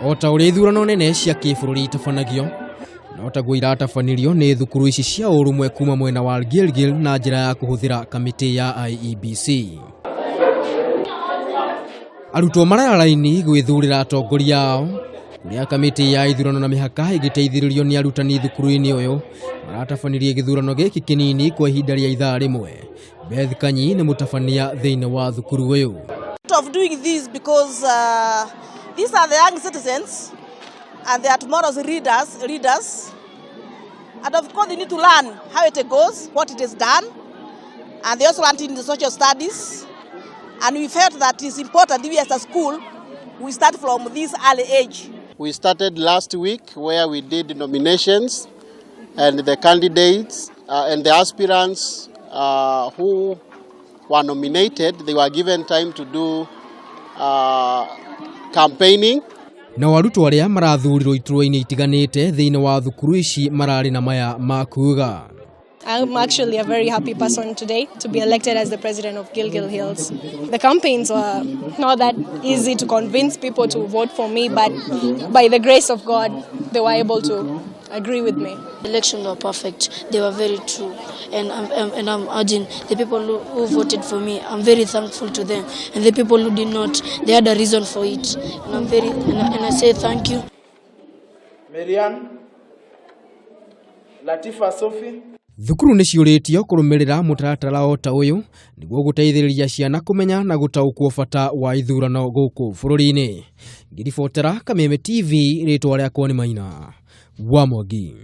Ota uria ithurano nene cia kĩbũrũri itabanagio no taguo iratabanirio nĩ thukuru ici cia ũrũmwe kuuma mwena wa Gilgil na njĩra ya kuhuthira kamiti ya IEBC. Arutwo marara laini gwĩthurĩra atongoria ao kuria kamiti ya ithurano na mihaka ĩgĩteithĩrĩrio nĩ arutani thukuru-ini ũyũ maratabanirie githurano gĩkĩ kĩnini kwa ihinda rĩa ithaa rĩmwe. Beth Kanyi nĩ mũtabania thĩinĩ wa thukuru ũyũ. Of doing this because these are the young citizens and they are tomorrow's leaders, and of course they need to learn how it goes, what it is done, and they also learned in the social studies, and we felt that it's important we as a school we start from this early age. We started last week where we did nominations, and the candidates and the aspirants who were nominated, they were given time to do campaigning. Na arutwo aria marathurirwo iturwa-ini itiganite thĩinĩ wa thukuru ici mararĩ na maya ma kuuga. I'm actually a very happy person today to be elected as the president of Gilgil Hills. The campaigns were not that easy to convince people to vote for me, but by the grace of God, they were able to agree with me. Elections were perfect. They were very true. And I'm urging the people who voted for me, I'm very thankful to them. And the people who did not, they had a reason for it. And I say thank you. Marian, Latifa Sophie. Thukuru nĩ ciũrĩtio kũrũmĩrĩra mũtaratara o ta ũyũ nĩguo gũteithĩrĩria ciana kũmenya na gũtaũkwo bata wa ithurano gũkũ bũrũri-inĩ. Ngiri Kameme TV rĩtwa rĩakwa nĩ Maina wa Mwangi.